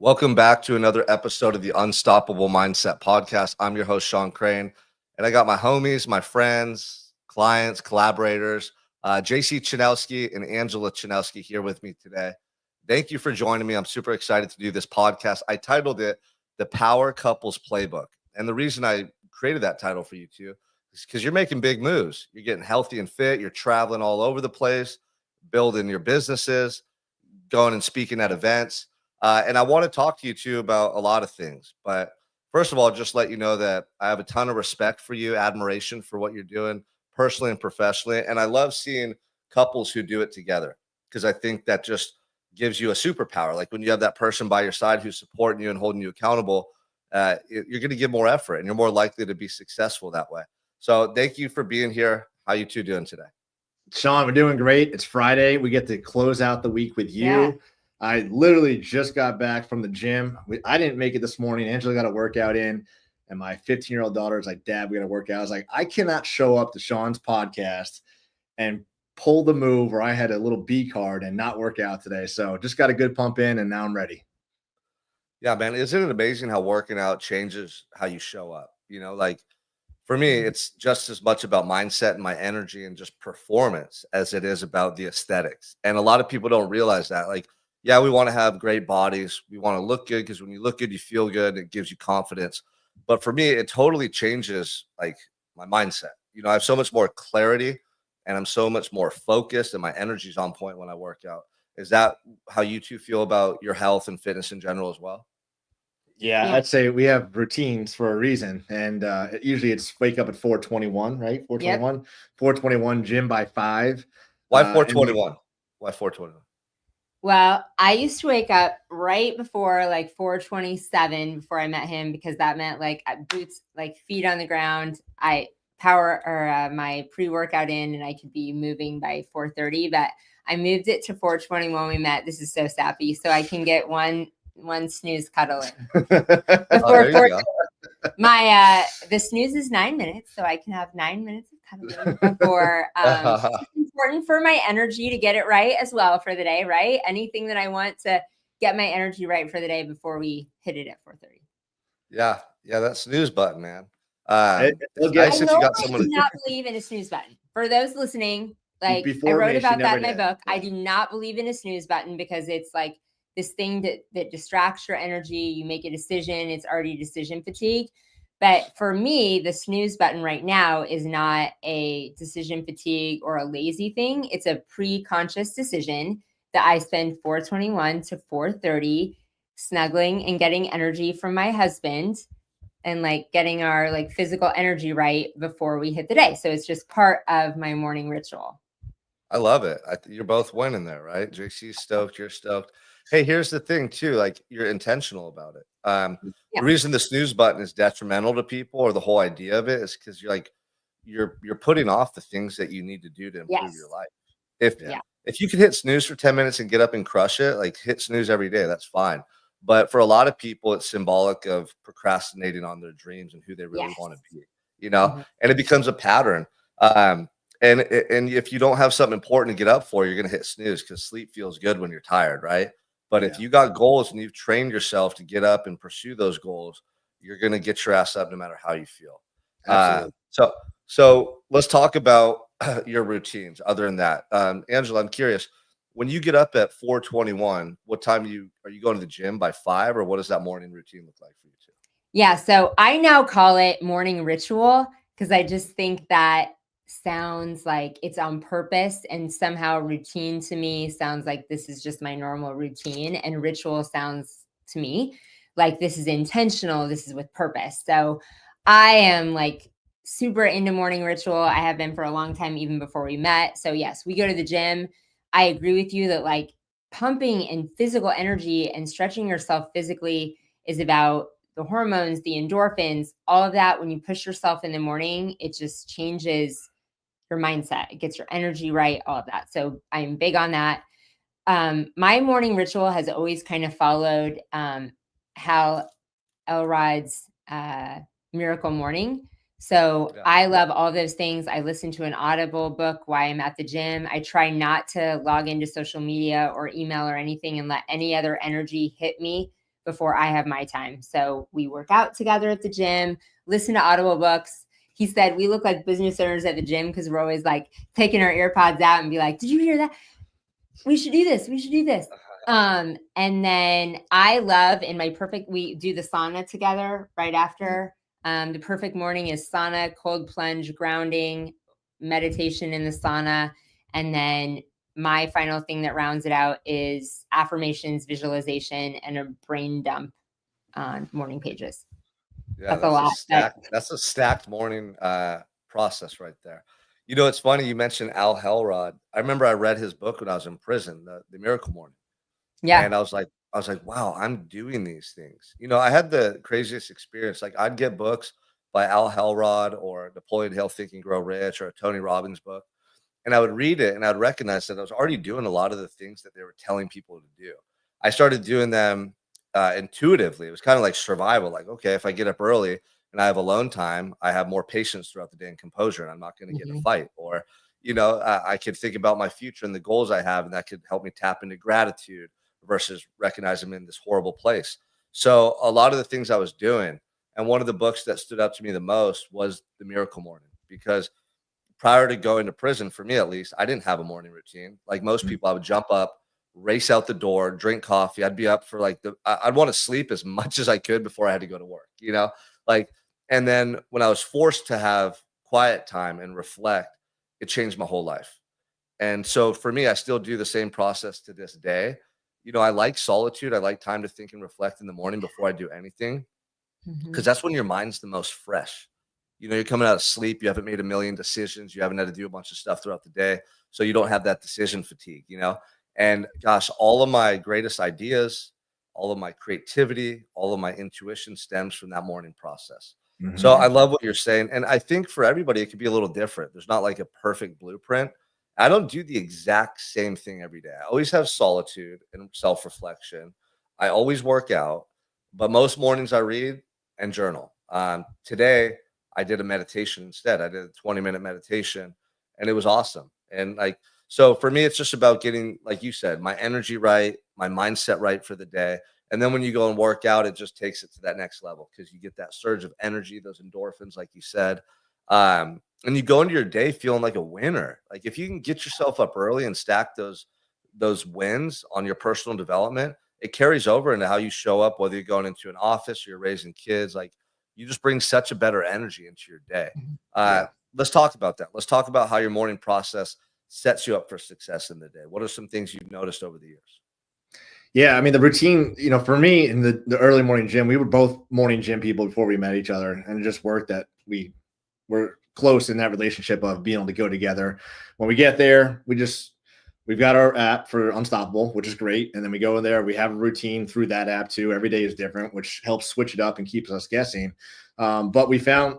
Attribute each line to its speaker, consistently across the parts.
Speaker 1: Welcome back to another episode of the Unstoppable Mindset Podcast. I'm your host, Sean Crane, and I got my homies, my friends, clients, collaborators, JC Chinelski and Angela Chinelski here with me today. Thank you for joining me. I'm super excited to do this podcast. I titled it The Power Couples Playbook. And the reason I created that title for you two is because you're making big moves. You're getting healthy and fit. You're traveling all over the place, building your businesses, going and speaking at events. And I want to talk to you too about a lot of things. But first of all, just let you know that I have a ton of respect for you, admiration for what you're doing personally and professionally. And I love seeing couples who do it together because I think that just gives you a superpower. Like when you have that person by your side who's supporting you and holding you accountable, you're going to give more effort and you're more likely to be successful that way. So thank you for being here. How you two doing today?
Speaker 2: Sean, we're doing great. It's Friday. We get to close out the week with you. Yeah. I literally just got back from the gym. I didn't make it this morning. Angela got a workout in, and my 15-year-old daughter is like, Dad, we got to work out. I was like, I cannot show up to Sean's podcast and pull the move where I had a little B card and not work out today. So just got a good pump in, and now I'm ready.
Speaker 1: Yeah, man. Isn't it amazing how working out changes how you show up? You know, like for me, it's just as much about mindset and my energy and just performance as it is about the aesthetics. And a lot of people don't realize that. Like, yeah, we want to have great bodies. We want to look good because when you look good, you feel good. It gives you confidence. But for me, it totally changes like my mindset. You know, I have so much more clarity and I'm so much more focused and my energy's on point when I work out. Is that how you two feel about your health and fitness in general as well?
Speaker 2: Yeah, I'd say we have routines for a reason. And usually it's wake up at 4:21, right? 4:21, yep. 4:21, gym by 5.
Speaker 1: Why 4:21? Why 4:21?
Speaker 3: Well, I used to wake up right before like 4:27 before I met him because that meant like boots, like feet on the ground. I my pre-workout in and I could be moving by 4:30, but I moved it to 4:20 when we met. This is so sappy. So I can get one snooze cuddle in. Before the snooze is 9 minutes, so I can have 9 minutes of cuddling before. It's important for my energy to get it right as well for the day, right? Anything that I want to get my energy right for the day before we hit it at 4:30.
Speaker 1: Yeah, that snooze button, man.
Speaker 3: I do not believe in a snooze button. For those listening, like I wrote about that in my book. Yeah. I do not believe in a snooze button because it's like this thing that distracts your energy. You make a decision. It's already decision fatigue. But for me, the snooze button right now is not a decision fatigue or a lazy thing. It's a pre-conscious decision that I spend 4:21 to 4:30 snuggling and getting energy from my husband and like getting our like physical energy right before we hit the day. So it's just part of my morning ritual.
Speaker 1: I love it. You're both winning there, right? JC's stoked. You're stoked. Hey, here's the thing too, like you're intentional about it. The reason the snooze button is detrimental to people or the whole idea of it is because you're putting off the things that you need to do to improve your life. If you can hit snooze for 10 minutes and get up and crush it, like hit snooze every day, that's fine. But for a lot of people, it's symbolic of procrastinating on their dreams and who they really want to be, you know, and it becomes a pattern. And if you don't have something important to get up for, you're going to hit snooze because sleep feels good when you're tired, right? But if you got goals and you've trained yourself to get up and pursue those goals, you're going to get your ass up no matter how you feel. So let's talk about your routines. Other than that, Angela, I'm curious, when you get up at 4:21, what time are you going to the gym by 5, or what does that morning routine look like for you two?
Speaker 3: Yeah. So I now call it morning ritual because I just think that sounds like it's on purpose, and somehow routine to me sounds like this is just my normal routine, and ritual sounds to me like this is intentional. This is with purpose. So I am like super into morning ritual. I have been for a long time, even before we met. So yes, we go to the gym. I agree with you that like pumping and physical energy and stretching yourself physically is about the hormones, the endorphins, all of that. When you push yourself in the morning, it just changes your mindset. It gets your energy right, all of that. So I'm big on that. My morning ritual has always kind of followed Hal Elrod's Miracle Morning. So I love all those things. I listen to an Audible book while I'm at the gym. I try not to log into social media or email or anything and let any other energy hit me before I have my time. So we work out together at the gym, listen to audiobooks. He said we look like business owners at the gym because we're always like taking our AirPods out and be like, did you hear that? We should do this. We should do this. And then I love we do the sauna together right after. The perfect morning is sauna, cold plunge, grounding, meditation in the sauna. And then my final thing that rounds it out is affirmations, visualization, and a brain dump on morning pages.
Speaker 1: Yeah,
Speaker 3: That's a lot.
Speaker 1: That's a stacked morning process right there. You know, it's funny you mentioned Al Helrod. I remember I read his book when I was in prison, the Miracle Morning.
Speaker 3: Yeah.
Speaker 1: And I was like, wow, I'm doing these things. You know, I had the craziest experience. Like I'd get books by Al Helrod or Napoleon Hill Think and Grow Rich or a Tony Robbins book. And I would read it and I'd recognize that I was already doing a lot of the things that they were telling people to do. I started doing them intuitively. It was kind of like survival. Like, okay, if I get up early and I have alone time, I have more patience throughout the day and composure, and I'm not going to get in a fight. Or, you know, I could think about my future and the goals I have, and that could help me tap into gratitude versus recognizing I'm in this horrible place. So a lot of the things I was doing, and one of the books that stood out to me the most was The Miracle Morning, because prior to going to prison, for me at least, I didn't have a morning routine. Like most people, I would jump up, race out the door, drink coffee. I'd be up for like I'd want to sleep as much as I could before I had to go to work, you know? Like, and then when I was forced to have quiet time and reflect, it changed my whole life. And so for me, I still do the same process to this day. You know, I like solitude. I like time to think and reflect in the morning before I do anything, because that's when your mind's the most fresh. You know, you're coming out of sleep, you haven't made a million decisions, you haven't had to do a bunch of stuff throughout the day. So you don't have that decision fatigue, you know? And gosh, all of my greatest ideas, all of my creativity, all of my intuition stems from that morning process. So I love what you're saying. And I think for everybody, it could be a little different. There's not like a perfect blueprint. I don't do the exact same thing every day. I always have solitude and self reflection. I always work out, but most mornings I read and journal. Today, I did a meditation instead. I did a 20-minute meditation and it was awesome. And like, so for me, it's just about getting, like you said, my energy right, my mindset right for the day. And then when you go and work out, it just takes it to that next level because you get that surge of energy, those endorphins, like you said. And you go into your day feeling like a winner. Like if you can get yourself up early and stack those wins on your personal development, it carries over into how you show up, whether you're going into an office or you're raising kids. Like you just bring such a better energy into your day. Let's talk about that. Let's talk about how your morning process sets you up for success in the day. What are some things you've noticed over the years?
Speaker 2: Yeah, I mean, the routine, you know, for me in the early morning gym, we were both morning gym people before we met each other, and it just worked that we were close in that relationship of being able to go together. When we get there, we've got our app for Unstoppable, which is great. And then we go in there, we have a routine through that app too. Every day is different, which helps switch it up and keeps us guessing. But we found,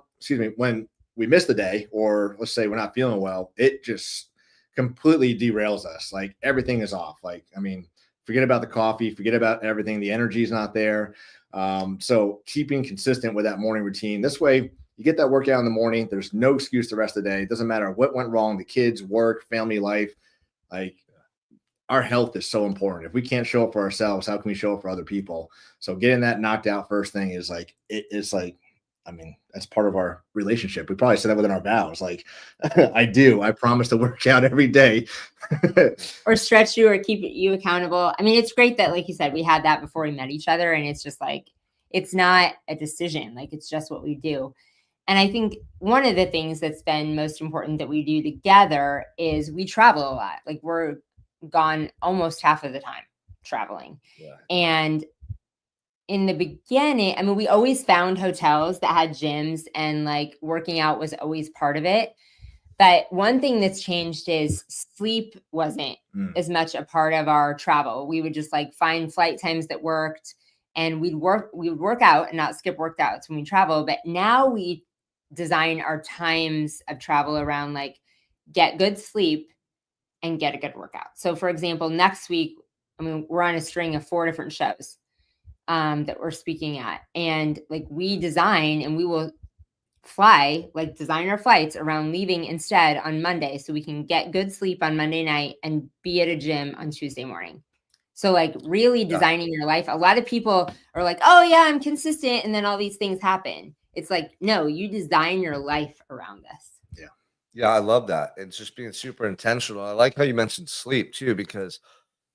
Speaker 2: when we miss the day, or let's say we're not feeling well, it just completely derails us. Like everything is off. Like, I mean, forget about the coffee, forget about everything. The energy is not there. So keeping consistent with that morning routine. This way you get that workout in the morning. There's no excuse the rest of the day. It doesn't matter what went wrong, the kids, work, family life. Like our health is so important. If we can't show up for ourselves, how can we show up for other people? So getting that knocked out first thing is like, it's like, I mean, that's part of our relationship. We probably said that within our vows. Like, I promise to work out every day.
Speaker 3: Or stretch you or keep you accountable. I mean, it's great that, like you said, we had that before we met each other. And it's just like, it's not a decision. Like, it's just what we do. And I think one of the things that's been most important that we do together is we travel a lot. Like we're gone almost half of the time traveling. Yeah. And in the beginning, I mean, we always found hotels that had gyms and like working out was always part of it. But one thing that's changed is sleep wasn't as much a part of our travel. We would just like find flight times that worked and we would work out and not skip workouts when we travel. But now we design our times of travel around like get good sleep and get a good workout. So for example, next week, I mean, we're on a string of 4 different shows that we're speaking at. And like we design and we will design our flights around leaving instead on Monday so we can get good sleep on Monday night and be at a gym on Tuesday morning. So like really designing your life. A lot of people are like, oh yeah, I'm consistent. And then all these things happen. It's like, no, you design your life around this.
Speaker 2: Yeah.
Speaker 1: Yeah, I love that. It's just being super intentional. I like how you mentioned sleep too, because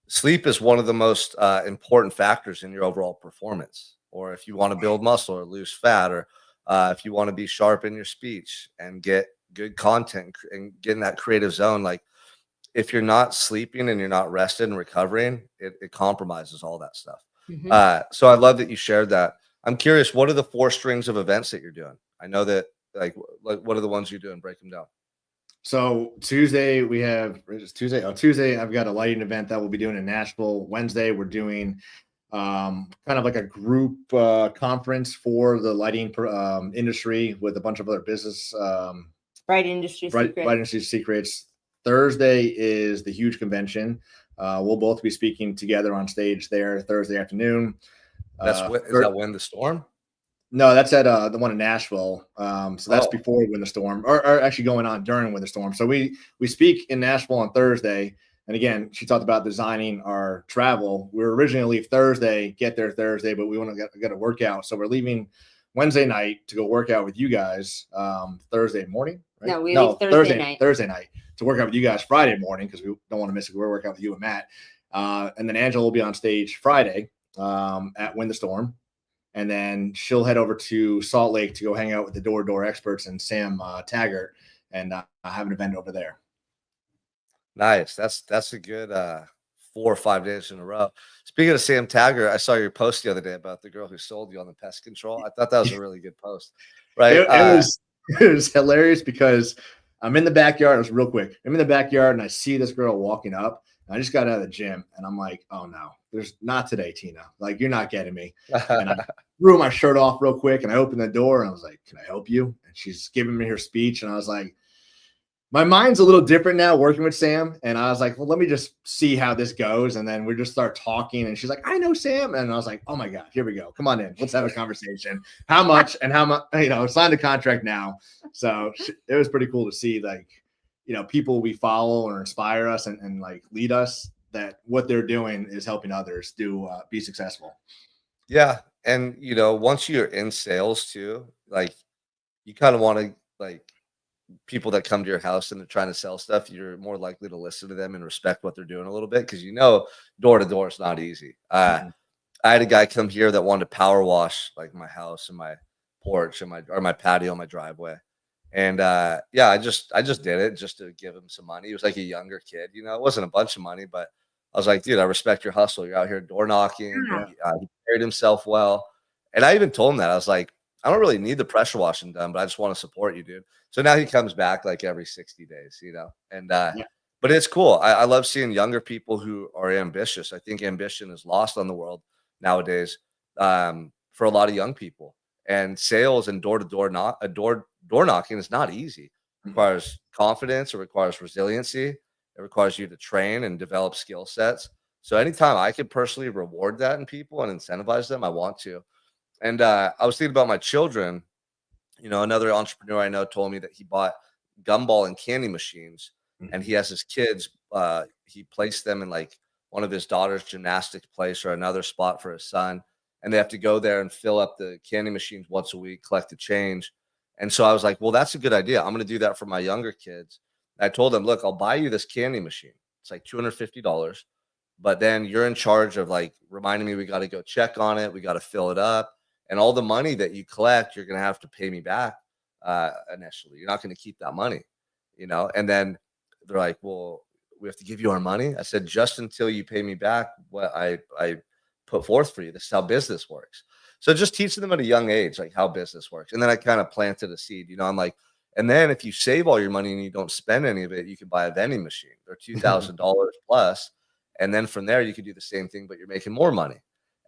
Speaker 1: sleep is one of the most important factors in your overall performance. Or if you want to build muscle or lose fat, or if you want to be sharp in your speech and get good content and get in that creative zone, like if you're not sleeping and you're not rested and recovering, it compromises all that stuff.
Speaker 3: Mhm.
Speaker 1: So I love that you shared that. I'm curious, what are the four strings of events that you're doing? I know that like what are the ones you're doing? Break them down.
Speaker 2: So Tuesday we have it's Tuesday. Oh, Tuesday I've got a lighting event that we'll be doing in Nashville. Wednesday we're doing kind of like a group conference for the lighting industry with a bunch of other business
Speaker 3: Bright industry
Speaker 2: bright,
Speaker 3: secret.
Speaker 2: bright industry secrets. Thursday is the huge convention. We'll both be speaking together on stage there Thursday afternoon.
Speaker 1: Is that Win the Storm?
Speaker 2: No, that's at the one in Nashville. So that's
Speaker 1: Oh,
Speaker 2: before Winter Storm, or actually going on during Winter Storm. So we speak in Nashville on Thursday, and again, she talked about designing our travel. We were originally to leave Thursday, get there Thursday, but we want to get a workout, so we're leaving Wednesday night to go work out with you guys Thursday morning. Right?
Speaker 3: No, we leave Thursday night.
Speaker 2: Thursday night to work out with you guys Friday morning because we don't want to miss it. We're working out with you and Matt, and then Angela will be on stage Friday at Win the Storm. And then she'll head over to Salt Lake to go hang out with the door experts and Sam Taggart and have an event over there.
Speaker 1: nice. That's a good 4 or 5 days in a row. Speaking of Sam Taggart, I saw your post the other day about the girl who sold you on the pest control. I thought that was a really good post. Right.
Speaker 2: It was hilarious because I'm in the backyard. It was real quick. I'm in the backyard and I see this girl walking up. I just got out of the gym and I'm like, oh no, there's not today, Tina. Like, you're not getting me. And I threw my shirt off real quick and I opened the door and I was like, can I help you? And she's giving me her speech. And I was like, my mind's a little different now working with Sam. And I was like, well, let me just see how this goes. And then we just start talking. And she's like, I know Sam. And I was like, oh my God, here we go. Come on in. Let's have a conversation. How much and how much, sign the contract now. So it was pretty cool to see, like, people we follow or inspire us and like lead us, that what they're doing is helping others be successful.
Speaker 1: Yeah. And once you're in sales too, like you kind of want to like people that come to your house and they're trying to sell stuff, you're more likely to listen to them and respect what they're doing a little bit because door to door is not easy.
Speaker 2: Mhm.
Speaker 1: I had a guy come here that wanted to power wash like my house and my porch and my patio, my driveway. And yeah, I just did it just to give him some money. He was like a younger kid, it wasn't a bunch of money, but I was like, dude, I respect your hustle. You're out here door knocking.
Speaker 3: Yeah.
Speaker 1: He carried himself well. And I even told him that. I was like, I don't really need the pressure washing done, but I just want to support you, dude. So now he comes back like every 60 days, and
Speaker 2: Yeah.
Speaker 1: but it's cool. I love seeing younger people who are ambitious. I think ambition is lost on the world nowadays for a lot of young people. And sales and door knocking is not easy. It requires confidence. It requires resiliency. It requires you to train and develop skill sets. So anytime I can personally reward that in people and incentivize them, I want to. And I was thinking about my children. Another entrepreneur I know told me that he bought gumball and candy machines, and he has his kids. He placed them in like one of his daughter's gymnastics place or another spot for his son, and they have to go there and fill up the candy machines once a week, collect the change. And so I was like, well, that's a good idea. I'm going to do that for my younger kids. And I told them, look, I'll buy you this candy machine. It's like $250, but then you're in charge of like reminding me we got to go check on it. We got to fill it up. And all the money that you collect, you're going to have to pay me back initially. You're not going to keep that money, And then they're like, well, we have to give you our money. I said, just until you pay me back what I put forth for you. This is how business works. So just teaching them at a young age, like how business works. And then I kind of planted a seed, I'm like, and then if you save all your money and you don't spend any of it, you can buy a vending machine. They're $2,000 plus. And then from there, you can do the same thing, but you're making more money.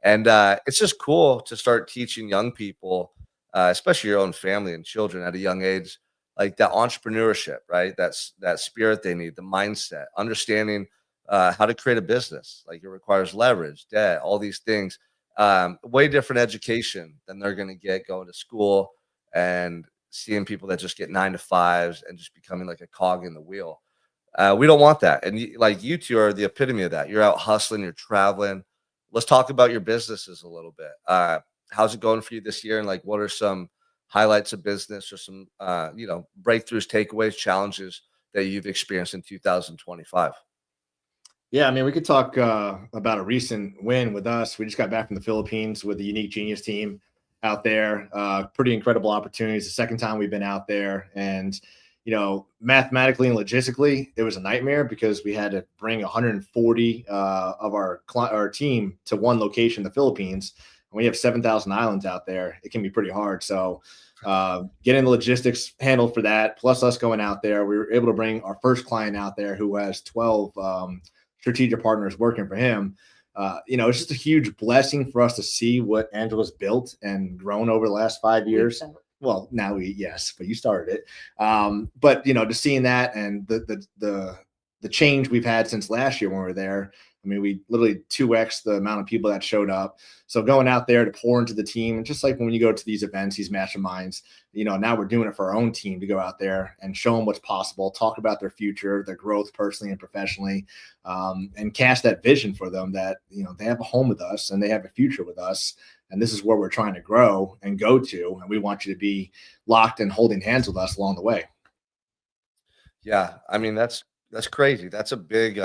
Speaker 1: And it's just cool to start teaching young people, especially your own family and children at a young age, like that entrepreneurship, right? That's that spirit they need, the mindset, understanding how to create a business. Like it requires leverage, debt, all these things. Way different education than they're going to get going to school and seeing people that just get 9 to 5s and just becoming like a cog in the wheel. We don't want that. And like you two are the epitome of that. You're out hustling, you're traveling. Let's talk about your businesses a little bit. How's it going for you this year? And like, what are some highlights of business or some, breakthroughs, takeaways, challenges that you've experienced in 2025?
Speaker 2: Yeah, I mean, we could talk about a recent win with us. We just got back from the Philippines with the Unique Genius team out there. Pretty incredible opportunities. The second time we've been out there, and mathematically and logistically, it was a nightmare because we had to bring 140 of our team to one location, the Philippines. And we have 7,000 islands out there. It can be pretty hard. So getting the logistics handled for that, plus us going out there, we were able to bring our first client out there who has 12 strategic partners working for him. It's just a huge blessing for us to see what Angela's built and grown over the last 5 years. Well, now yes, but you started it. But just seeing that and the change we've had since last year when we were there. I mean, we literally 2x the amount of people that showed up. So going out there to pour into the team, and just like when you go to these events, these masterminds, now we're doing it for our own team to go out there and show them what's possible, talk about their future, their growth personally and professionally, and cast that vision for them that, they have a home with us and they have a future with us. And this is where we're trying to grow and go to. And we want you to be locked and holding hands with us along the way.
Speaker 1: Yeah. I mean, that's crazy. That's a big,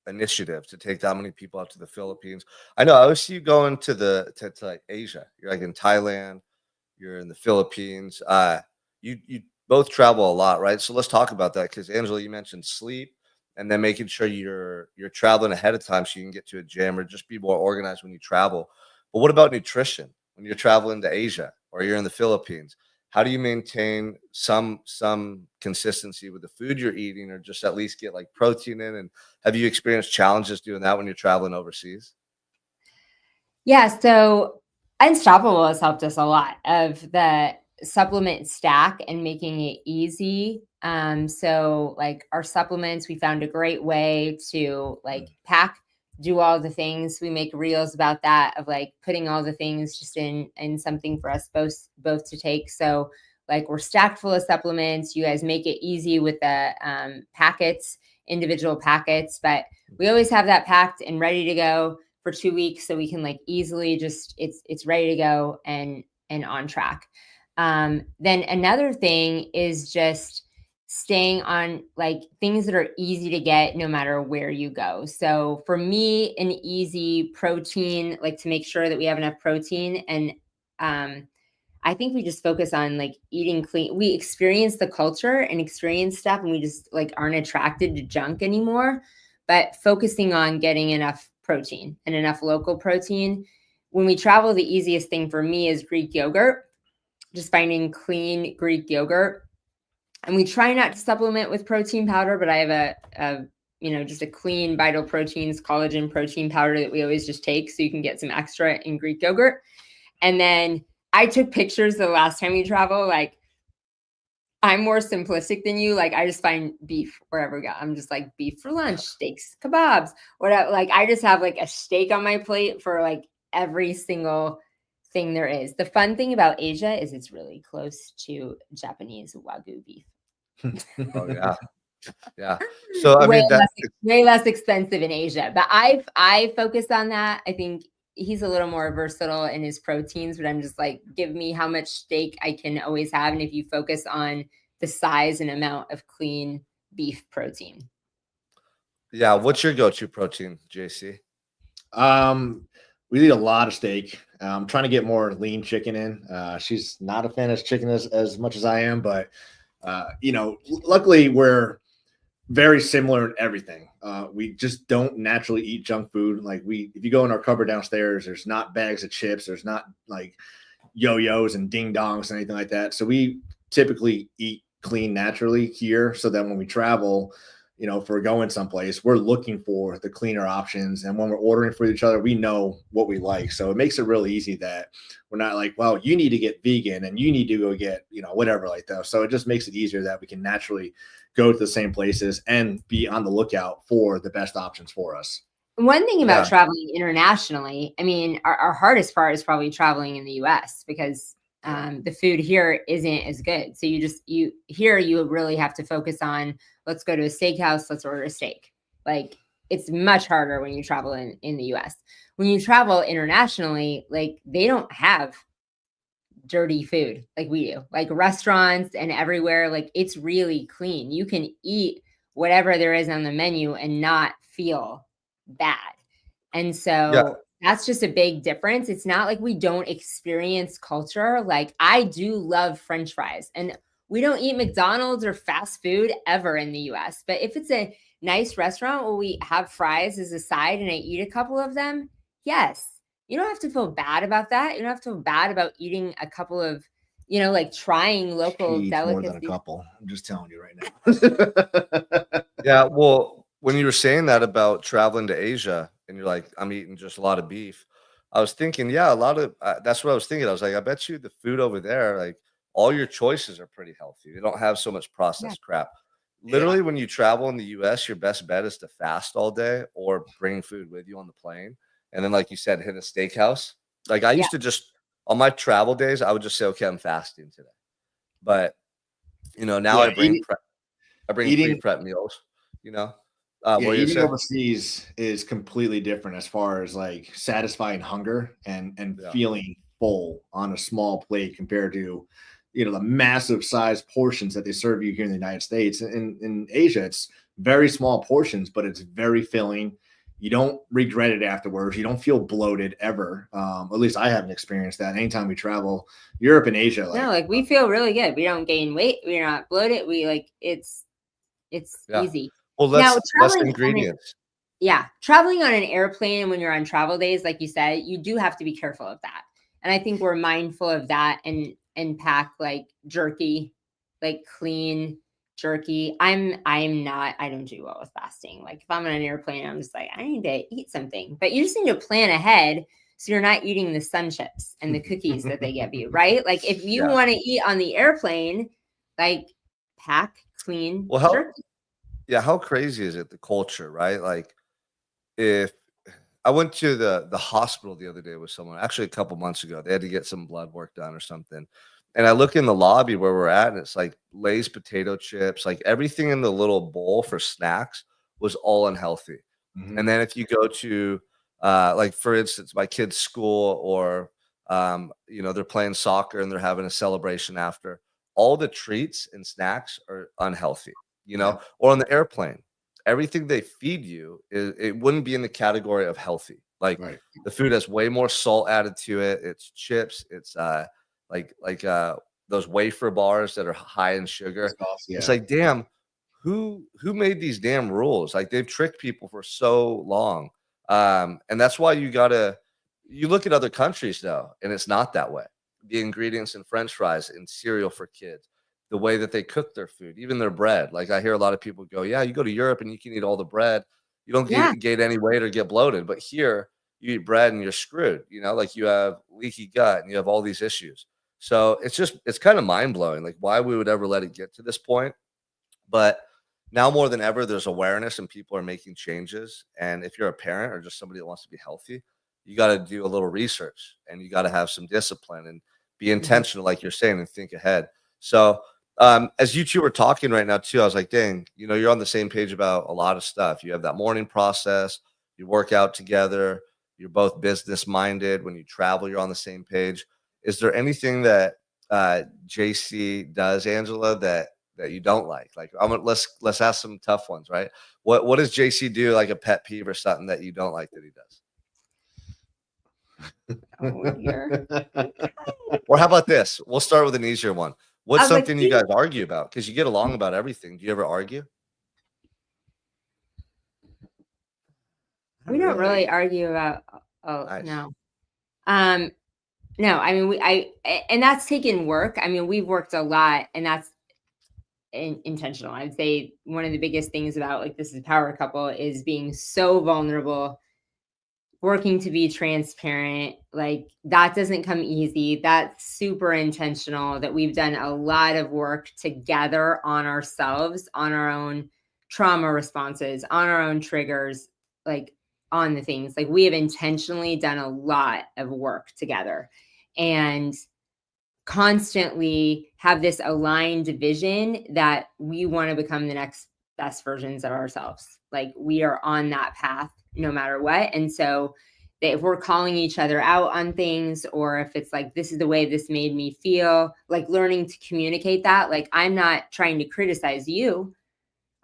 Speaker 1: initiative to take that many people out to the Philippines. I know I always see you going to to like Asia. You're like in Thailand, you're in the Philippines. You both travel a lot, right? So let's talk about that because Angela, you mentioned sleep and then making sure you're traveling ahead of time so you can get to a gym or just be more organized when you travel. But what about nutrition when you're traveling to Asia or you're in the Philippines? How do you maintain some consistency with the food you're eating, or just at least get like protein in? And have you experienced challenges doing that when you're traveling overseas?
Speaker 3: Yeah, so Unstoppable has helped us a lot of the supplement stack and making it easy. So like our supplements, we found a great way to like pack, do all the things. We make reels about that of like putting all the things just in something for us both to take. So like we're stacked full of supplements. You guys make it easy with the packets, individual packets, but we always have that packed and ready to go for 2 weeks, so we can like easily just it's ready to go and on track. Then another thing is just staying on like things that are easy to get no matter where you go. So for me, an easy protein, like to make sure that we have enough protein. And I think we just focus on like eating clean. We experience the culture and experience stuff, and we just like aren't attracted to junk anymore, but focusing on getting enough protein and enough local protein. When we travel, the easiest thing for me is Greek yogurt, just finding clean Greek yogurt. And we try not to supplement with protein powder, but I have just a clean Vital Proteins collagen protein powder that we always just take so you can get some extra in Greek yogurt. And then I took pictures the last time we travel. Like I'm more simplistic than you. Like I just find beef wherever we go. I'm just like beef for lunch, steaks, kebabs, whatever. Like I just have like a steak on my plate for like every single thing there is. The fun thing about Asia is it's really close to Japanese Wagyu beef.
Speaker 1: Oh yeah. Yeah. So I mean
Speaker 3: way less expensive in Asia. But I focus on that. I think he's a little more versatile in his proteins, but I'm just like, give me how much steak I can always have. And if you focus on the size and amount of clean beef protein.
Speaker 1: Yeah. What's your go-to protein, JC?
Speaker 2: We eat a lot of steak. I'm trying to get more lean chicken in. She's not a fan of chicken as much as I am, but luckily we're very similar in everything. We just don't naturally eat junk food. Like if you go in our cupboard downstairs, there's not bags of chips. There's not like yo-yos and ding dongs and anything like that. So we typically eat clean naturally here. So that when we travel, if we're going someplace, we're looking for the cleaner options. And when we're ordering for each other, we know what we like. So it makes it really easy that we're not like, well, you need to get vegan and you need to go get, whatever like that. So it just makes it easier that we can naturally go to the same places and be on the lookout for the best options for us.
Speaker 3: One thing about traveling internationally, I mean, our hardest part is probably traveling in the US because The food here isn't as good. So you really have to focus on, let's go to a steakhouse, let's order a steak. Like, it's much harder when you travel in the US. When you travel internationally, like, they don't have dirty food like we do, like restaurants and everywhere. Like, it's really clean. You can eat whatever there is on the menu and not feel bad. And so that's just a big difference. It's not like we don't experience culture. Like, I do love French fries, and we don't eat McDonald's or fast food ever in the US. But if it's a nice restaurant where we have fries as a side and I eat a couple of them, yes, you don't have to feel bad about that. You don't have to feel bad about eating a couple of, like, trying local
Speaker 2: He eats more than a
Speaker 3: delicacies.
Speaker 2: couple. I'm just telling you right now.
Speaker 1: Yeah, well, when you were saying that about traveling to Asia and you're like, I'm eating just a lot of beef, I was thinking, yeah, a lot of that's what I was thinking. I was like, I bet you the food over there, like, all your choices are pretty healthy. They don't have so much
Speaker 3: Yeah.
Speaker 1: processed crap.
Speaker 2: Yeah.
Speaker 1: Literally, when you travel in the US, your best bet is to fast all day or bring food with you on the plane. And then, like you said, hit a steakhouse. Like, I
Speaker 3: Yeah.
Speaker 1: used to just, on my travel days, I would just say, okay, I'm fasting today. But, now
Speaker 2: Yeah,
Speaker 1: I bring
Speaker 2: eating
Speaker 1: pre-prep meals, you know?
Speaker 2: yeah,
Speaker 1: What were you
Speaker 2: eating
Speaker 1: say?
Speaker 2: overseas is completely different as far as like satisfying hunger and
Speaker 1: Yeah.
Speaker 2: feeling full on a small plate compared to, the massive size portions that they serve you here in the United States. In Asia, it's very small portions, but it's very filling. You don't regret it afterwards. You don't feel bloated ever. At least I haven't experienced that. Anytime we travel Europe and Asia,
Speaker 3: No,
Speaker 2: like
Speaker 3: like, we feel really good. We don't gain weight. We're not bloated. We, like, it's
Speaker 1: Yeah.
Speaker 3: easy.
Speaker 1: Well,
Speaker 3: Now,
Speaker 1: less ingredients.
Speaker 3: traveling on an airplane when you're on travel days, like you said, you do have to be careful of that. And I think we're mindful of that and pack, like, jerky, like clean jerky. I don't do well with fasting. Like, if I'm on an airplane, I'm just like, I need to eat something. But you just need to plan ahead so you're not eating the sun chips and the cookies that they give you, right? Like, if you
Speaker 1: Yeah.
Speaker 3: want to eat on the airplane, like, pack clean
Speaker 1: Well,
Speaker 3: jerky.
Speaker 1: how crazy is it, the culture, right? Like, if I went to the hospital the other day with someone, actually a couple months ago, they had to get some blood work done or something. And I look in the lobby where we're at, and it's like Lay's potato chips, like everything in the little bowl for snacks was all unhealthy. And
Speaker 2: mhm.
Speaker 1: then if you go to, like, for instance, my kid's school, or, they're playing soccer and they're having a celebration after, all the treats and snacks are unhealthy,
Speaker 2: Yeah,
Speaker 1: or on the airplane. Everything they feed you, it wouldn't be in the category of healthy. Like,
Speaker 2: right.
Speaker 1: the food has way more salt added to it. It's chips. It's like those wafer bars that are high in sugar.
Speaker 2: Sauce,
Speaker 1: It's
Speaker 2: yeah.
Speaker 1: like, damn, who made these damn rules? Like, they've tricked people for so long. And that's why you look at other countries though, and it's not that way. The ingredients in French fries and cereal for kids, the way that they cook their food, even their bread. Like, I hear a lot of people go, yeah, you go to Europe and you can eat all the bread. You don't
Speaker 3: Yeah.
Speaker 1: gain any weight or get bloated. But here, you eat bread and you're screwed. Like, you have leaky gut and you have all these issues. So it's kind of mind blowing, like, why we would ever let it get to this point. But now more than ever, there's awareness and people are making changes. And if you're a parent or just somebody that wants to be healthy, you got to do a little research and you got to have some discipline and be
Speaker 3: Mhm.
Speaker 1: intentional, like you're saying, and think ahead. So, as you two were talking right now, too, I was like, dang, you're on the same page about a lot of stuff. You have that morning process, you work out together, you're both business minded. When you travel, you're on the same page. Is there anything that JC does, Angela, that you don't like? Like, let's ask some tough ones, right? What does JC do, like a pet peeve or something that you don't like that he does?
Speaker 3: Oh, dear.
Speaker 1: Or how about this? We'll start with an easier one. What's
Speaker 3: Like,
Speaker 1: something you guys argue about? Because you get along about everything. Do you ever argue?
Speaker 3: we don't really argue about. Oh,
Speaker 1: Nice.
Speaker 3: no. Um, no, I mean, and that's taken work. I mean, we've worked a lot, and that's intentional. I'd say one of the biggest things about, like, this is power couple is being so vulnerable, working to be transparent. Like, that doesn't come easy. That's super intentional, that we've done a lot of work together on ourselves, on our own trauma responses, on our own triggers, like, on the things. Like, we have intentionally done a lot of work together. And constantly have this aligned vision that we want to become the next best versions of ourselves. Like we are on that path no matter what. And so that if we're calling each other out on things, or if it's like, this is the way this made me feel, like learning to communicate that, like I'm not trying to criticize you.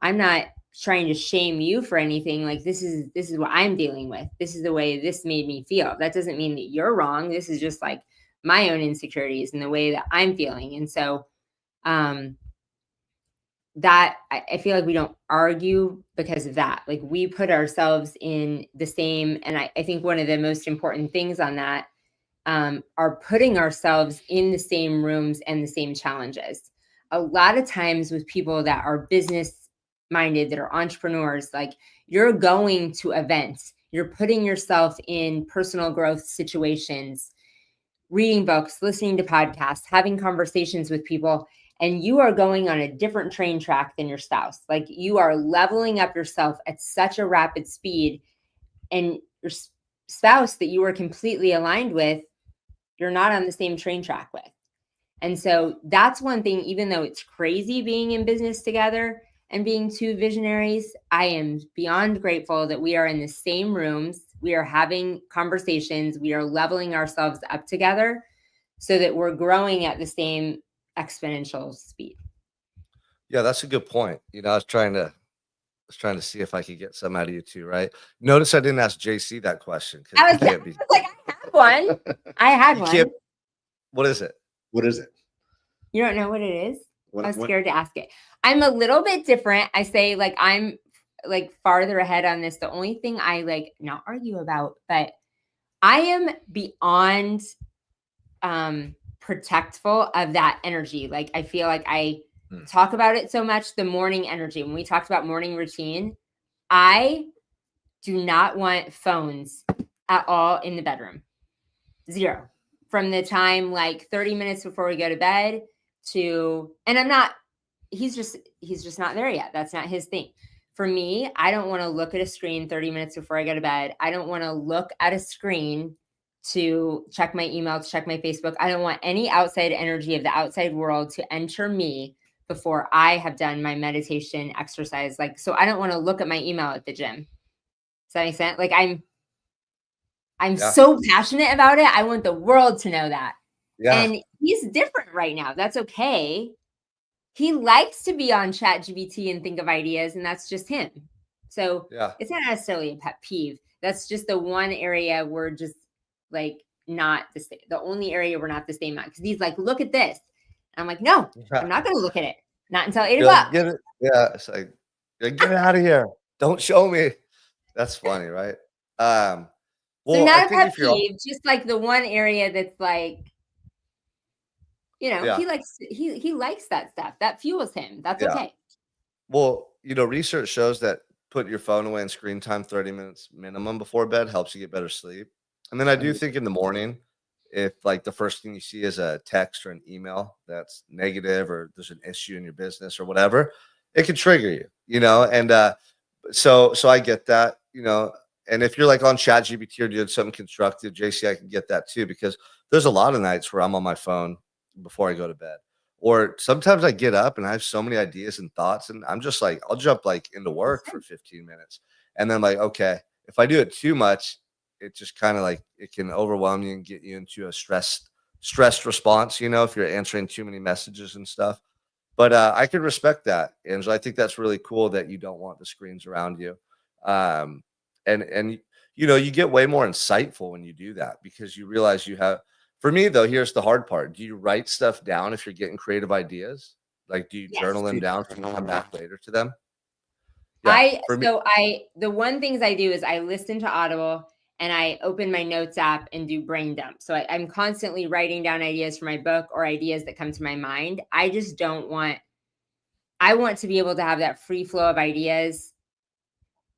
Speaker 3: I'm not trying to shame you for anything. Like this is what I'm dealing with. This is the way this made me feel. That doesn't mean that you're wrong. This is just like my own insecurities and the way that I'm feeling. And so that I feel like we don't argue because of that. Like we put ourselves in the same, and I think one of the most important things on that are putting ourselves in the same rooms and the same challenges. A lot of times with people that are business minded, that are entrepreneurs, like you're going to events, you're putting yourself in personal growth situations, reading books, listening to podcasts, having conversations with people, and you are going on a different train track than your spouse. Like you are leveling up yourself at such a rapid speed, and your spouse that you are completely aligned with, you're not on the same train track with. And so that's one thing, even though it's crazy being in business together and being two visionaries, I am beyond grateful that we are in the same rooms. We are having conversations. We are leveling ourselves up together so that we're growing at the same exponential speed.
Speaker 1: Yeah, that's a good point. I was trying to see if I could get some out of you too, right? Notice I didn't ask JC that question because
Speaker 3: I was like, I had one. I had one.
Speaker 1: What is it?
Speaker 2: What is it?
Speaker 3: You don't know what it is? I was scared to ask it. I'm a little bit different. I say like I'm like farther ahead on this. The only thing I like not argue about, but I am beyond protectful of that energy. Like I feel like I talk about it so much, the morning energy. When we talked about morning routine, I do not want phones at all in the bedroom. Zero. From the time like 30 minutes before we go to bed to, and I'm not, he's just not there yet. That's not his thing. For me, I don't want to look at a screen 30 minutes before I go to bed. I don't want to look at a screen to check my email, to check my Facebook. I don't want any outside energy of the outside world to enter me before I have done my meditation exercise. Like, so I don't want to look at my email at the gym. Does that make sense? Like I'm so passionate about it. I want the world to know that. Yeah. And he's different right now. That's okay. He likes to be on ChatGPT and think of ideas, and that's just him. So it's not necessarily a pet peeve. That's just the one area we're just like not the same. The only area we're not the same at. Because he's like, look at this. And I'm like, no, I'm not going to look at it. Not until 8 o'clock.
Speaker 1: Get it. Yeah. It's like, get out of here. Don't show me. That's funny, right? Well,
Speaker 3: so not a pet peeve, just like the one area that's like, he likes that stuff. That fuels him. That's okay.
Speaker 1: Well, research shows that put your phone away and screen time 30 minutes minimum before bed helps you get better sleep. And then I do think in the morning, if like the first thing you see is a text or an email that's negative, or there's an issue in your business or whatever, it can trigger you, and so I get that, and if you're like on ChatGPT or doing something constructive, JC, I can get that too, because there's a lot of nights where I'm on my phone before I go to bed. Or sometimes I get up and I have so many ideas and thoughts, and I'm just like, I'll jump like into work for 15 minutes. And then like, okay, if I do it too much, it just kind of like, it can overwhelm you and get you into a stressed response, if you're answering too many messages and stuff. But I can respect that, Angela. I think that's really cool that you don't want the screens around you. And you get way more insightful when you do that, because you realize you have. For me, though, here's the hard part. Do you write stuff down if you're getting creative ideas? Like, do you journal them down and come back later to them?
Speaker 3: Yeah, the one things I do is I listen to Audible and I open my notes app and do brain dump. So I'm constantly writing down ideas for my book or ideas that come to my mind. I want to be able to have that free flow of ideas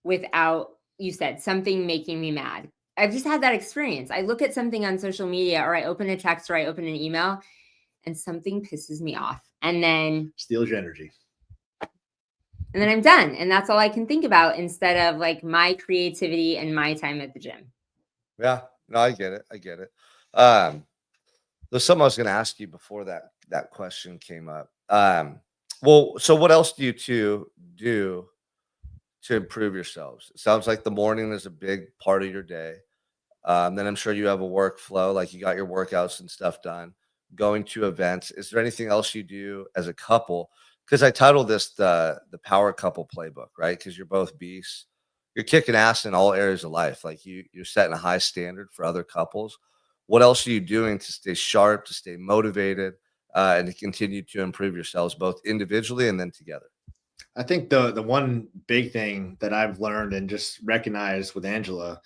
Speaker 3: without, you said, something making me mad. I've just had that experience. I look at something on social media, or I open a text, or I open an email, and something pisses me off. And then
Speaker 2: steals your energy.
Speaker 3: And then I'm done. And that's all I can think about, instead of like my creativity and my time at the gym.
Speaker 1: Yeah, no, I get it. There's something I was going to ask you before that question came up. Well, so what else do you two do to improve yourselves? It sounds like the morning is a big part of your day. Then I'm sure you have a workflow, like you got your workouts and stuff done, going to events. Is there anything else you do as a couple? Because I titled this the Power Couple Playbook, right? Because you're both beasts. You're kicking ass in all areas of life. Like you're setting a high standard for other couples. What else are you doing to stay sharp, to stay motivated, and to continue to improve yourselves both individually and then together?
Speaker 2: I think the one big thing that I've learned and just recognized with Angela,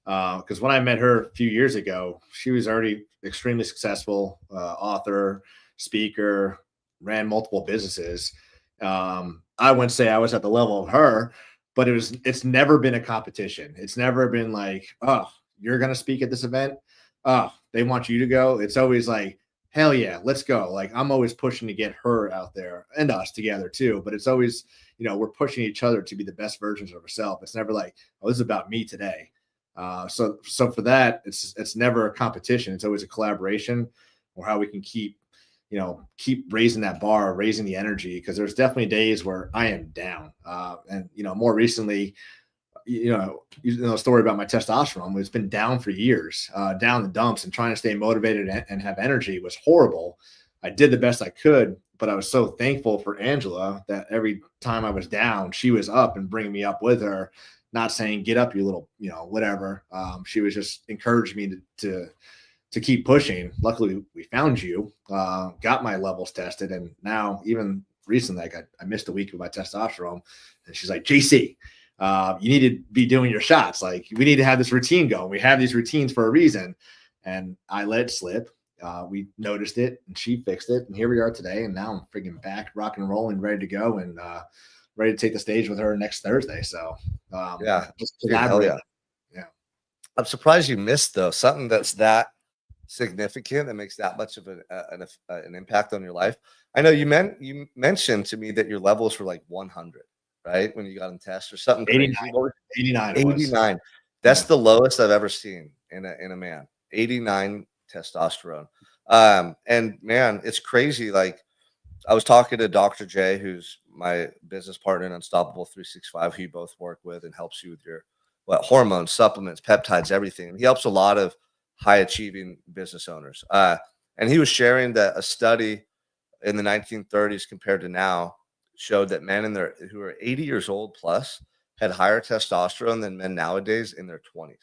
Speaker 2: because when I met her a few years ago, she was already extremely successful, author, speaker, ran multiple businesses. I wouldn't say I was at the level of her, but it's never been a competition. It's never been like, oh, you're going to speak at this event. Oh, they want you to go. It's always like, hell yeah, let's go. Like I'm always pushing to get her out there and us together too. But it's always, we're pushing each other to be the best versions of ourselves. It's never like, oh, this is about me today. So for that, it's never a competition. It's always a collaboration, or how we can keep raising that bar, raising the energy. Because there's definitely days where I am down. And more recently, a story about my testosterone. It's been down for years, down the dumps, and trying to stay motivated and have energy was horrible. I did the best I could, but I was so thankful for Angela that every time I was down, she was up and bringing me up with her, not saying, get up, you little, whatever. She was just encouraging me to keep pushing. Luckily we found you, got my levels tested. And now even recently, like I missed a week of my testosterone, and she's like, JC, you need to be doing your shots. Like we need to have this routine going. We have these routines for a reason. And I let it slip. We noticed it and she fixed it. And here we are today. And now I'm freaking back, rock and rolling, ready to go, and ready to take the stage with her next Thursday. So just collaborate. Yeah.
Speaker 1: I'm surprised you missed though. Something that's that significant that makes that much of an impact on your life. I know you mentioned to me that your levels were like 100. Right? When you got in test or something
Speaker 2: 89,
Speaker 1: crazy.
Speaker 2: 89.
Speaker 1: 89. That's the lowest I've ever seen in a man. 89 testosterone. And man, it's crazy. Like I was talking to Dr. J, who's my business partner in Unstoppable 365, who you both work with and helps you with your hormones, supplements, peptides, everything. And he helps a lot of high achieving business owners. And he was sharing that a study in the 1930s compared to now showed that men who are 80 years old plus had higher testosterone than men nowadays in their 20s.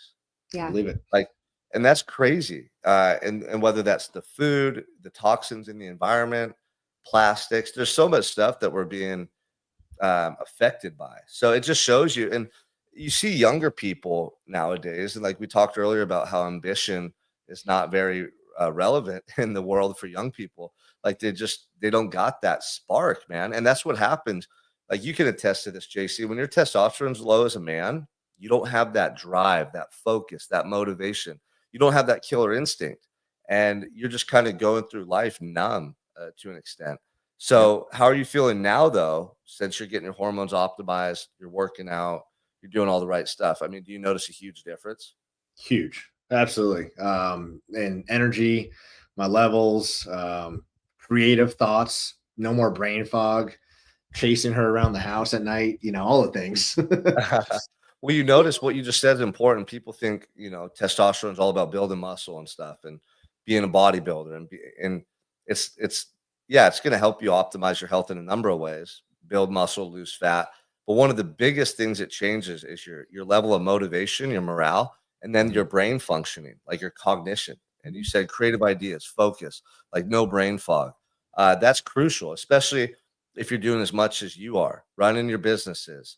Speaker 3: Yeah.
Speaker 2: Believe it.
Speaker 1: Like, and that's crazy. And whether that's the food, the toxins in the environment, plastics, there's so much stuff that we're being affected by. So it just shows you, and you see younger people nowadays, and like we talked earlier about how ambition is not very relevant in the world for young people. Like they don't got that spark, man. And that's what happens. Like you can attest to this, JC. When your testosterone's low as a man, you don't have that drive, that focus, that motivation. You don't have that killer instinct. And you're just kind of going through life numb to an extent. So how are you feeling now, though, since you're getting your hormones optimized, you're working out, you're doing all the right stuff? I mean, do you notice a huge difference?
Speaker 2: Huge. Absolutely. And energy, my levels, creative thoughts, no more brain fog, chasing her around the house at night, all the things.
Speaker 1: Well, you notice what you just said is important. People think, testosterone is all about building muscle and stuff and being a bodybuilder. And it's going to help you optimize your health in a number of ways, build muscle, lose fat. But one of the biggest things it changes is your level of motivation, your morale, and then your brain functioning, like your cognition. And you said creative ideas, focus, like no brain fog. That's crucial, especially if you're doing as much as you are, running your businesses,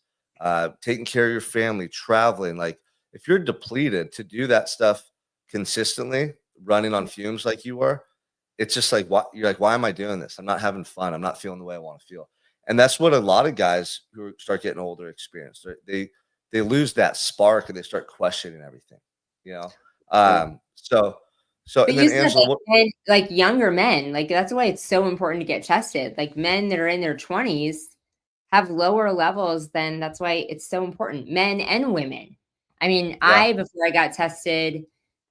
Speaker 1: taking care of your family, traveling. Like if you're depleted to do that stuff consistently, running on fumes like you were, it's just like, you're like, why am I doing this? I'm not having fun. I'm not feeling the way I want to feel. And that's what a lot of guys who start getting older experience. They lose that spark and they start questioning everything, So
Speaker 3: But
Speaker 1: and then
Speaker 3: you said
Speaker 1: Angela,
Speaker 3: like younger men, like that's why it's so important to get tested. Like men that are in their 20s have lower levels than, that's why it's so important. Men and women. I mean, before I got tested,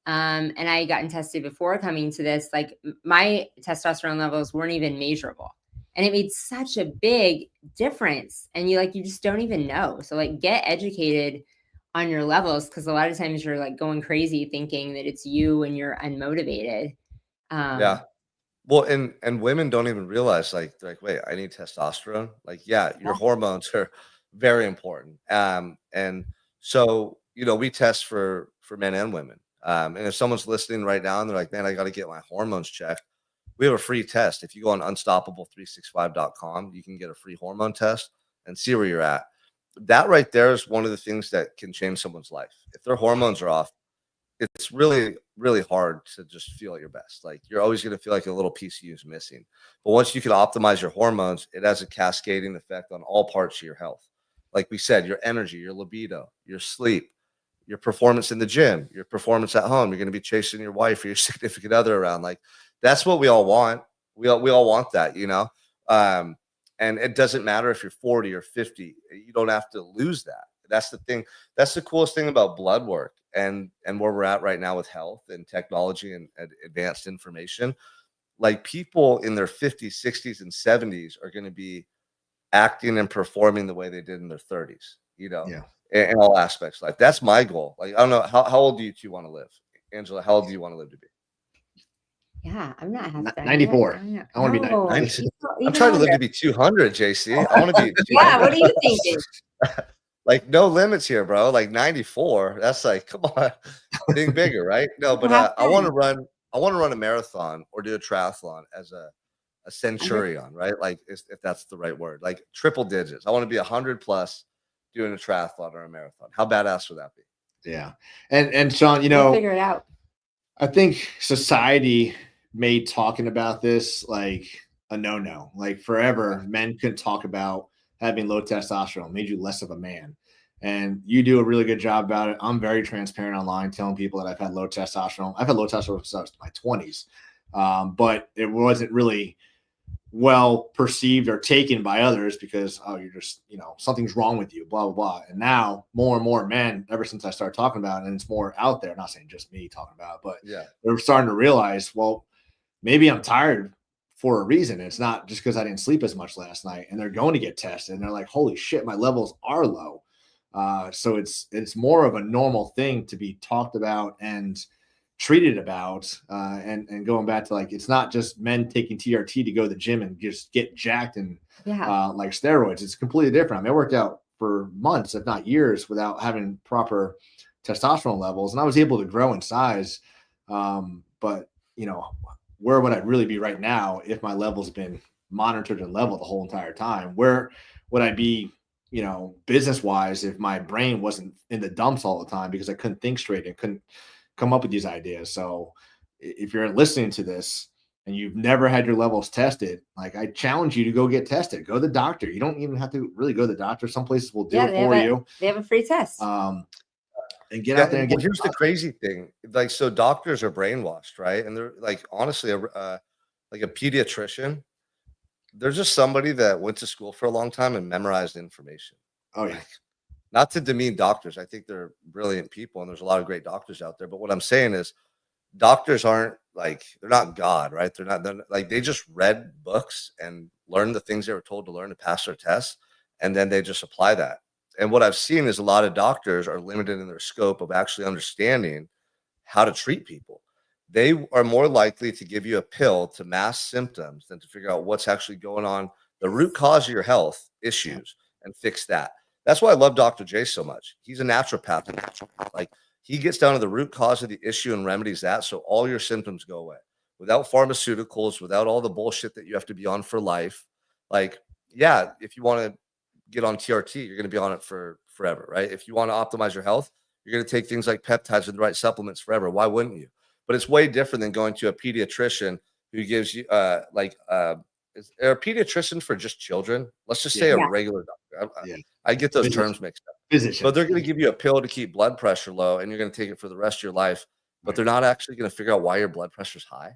Speaker 3: And I had gotten tested before coming to this. Like my testosterone levels weren't even measurable. And it made such a big difference. And you just don't even know. So like get educated on your levels, because a lot of times you're like going crazy thinking that it's you and you're unmotivated.
Speaker 1: Yeah. Well, and women don't even realize, like, they're like, wait, I need testosterone. Like, yeah, your
Speaker 3: Yeah.
Speaker 1: hormones are very important. And so, we test for men and women. And if someone's listening right now and they're like, man, I got to get my hormones checked, we have a free test. If you go on unstoppable365.com, you can get a free hormone test and see where you're at. That right there is one of the things that can change someone's life. If their hormones are off, it's really, really hard to just feel at your best. Like, you're always going to feel like a little piece of you is missing. But once you can optimize your hormones, it has a cascading effect on all parts of your health. Like we said, your energy, your libido, your sleep, your performance in the gym, your performance at home. You're going to be chasing your wife or your significant other around. Like, that's what we all want. We all want that. Um, and it doesn't matter if you're 40 or 50. You don't have to lose that. That's the thing. That's the coolest thing about blood work and where we're at right now with health and technology and advanced information. Like, people in their 50s, 60s, and 70s are going to be acting and performing the way they did in their 30s,
Speaker 2: Yeah.
Speaker 1: in all aspects of life. That's my goal. Like, I don't know, how old do you two want to live? Angela, how old do you want to live to be?
Speaker 3: Yeah, I'm not half done
Speaker 2: 94.
Speaker 3: yet.
Speaker 2: I want to be
Speaker 3: No,
Speaker 2: 90.
Speaker 1: I'm trying to live to be 200, JC. I want to be
Speaker 3: Yeah,
Speaker 1: 200.
Speaker 3: what are you thinking?
Speaker 1: Like, no limits here, bro. Like 94. That's like, come on, think bigger, right? No, but
Speaker 3: Half
Speaker 1: I want to
Speaker 3: done.
Speaker 1: run. I want to run a marathon or do a triathlon as a centurion, right? Like, if that's the right word, like triple digits. I want to be 100 plus doing a triathlon or a marathon. How badass would that be?
Speaker 2: Yeah. And Sean,
Speaker 3: We'll figure it out.
Speaker 2: I think society made talking about this like a no-no. Like forever, men couldn't talk about having low testosterone, made you less of a man. And you do a really good job about it. I'm very transparent online, telling people that I've had low testosterone. I've had low testosterone since my 20s, but it wasn't really well perceived or taken by others because, oh, you're just, something's wrong with you, blah blah blah. And now more and more men, ever since I started talking about it, and it's more out there, not saying just me talking about it, but
Speaker 1: Yeah.
Speaker 2: they're starting to realize, well, maybe I'm tired for a reason. It's not just because I didn't sleep as much last night. And they're going to get tested and they're like, holy shit, my levels are low. So it's more of a normal thing to be talked about and treated about, and going back to, like, it's not just men taking TRT to go to the gym and just get jacked and like steroids. It's completely different. I mean, I worked out for months, if not years, without having proper testosterone levels, and I was able to grow in size. But where would I really be right now if my levels been monitored and leveled the whole entire time? Where would I be, business wise, if my brain wasn't in the dumps all the time because I couldn't think straight and couldn't come up with these ideas? So if you're listening to this and you've never had your levels tested, like, I challenge you to go get tested. Go to the doctor. You don't even have to really go to the doctor. Some places will do it for you.
Speaker 3: They have a free test.
Speaker 2: And get out there and get.
Speaker 1: Here's the crazy thing. Like, so doctors are brainwashed, right? And they're like, honestly, like a pediatrician, they're just somebody that went to school for a long time and memorized information.
Speaker 2: Oh yeah.
Speaker 1: Not to demean doctors. I think they're brilliant people and there's a lot of great doctors out there. But what I'm saying is, doctors aren't like, they're not God, right? They're like, they just read books and learned the things they were told to learn to pass their tests. And then they just apply that. And what I've seen is a lot of doctors are limited in their scope of actually understanding how to treat people. They are more likely to give you a pill to mask symptoms than to figure out what's actually going on, the root cause of your health issues, and fix that. That's why I love Dr. J so much. He's a naturopath. Like, he gets down to the root cause of the issue and remedies that, so all your symptoms go away without pharmaceuticals, without all the bullshit that you have to be on for life. Like, yeah, if you want to get on TRT, you're going to be on it for forever, right? If you want to optimize your health, you're going to take things like peptides and the right supplements forever. Why wouldn't you? But it's way different than going to a pediatrician who gives you is there a pediatrician for just children? Let's just say a regular doctor. I get those terms mixed up. But they're going to give you a pill to keep blood pressure low, and you're going to take it for the rest of your life. But they're not actually going to figure out why your blood pressure's high.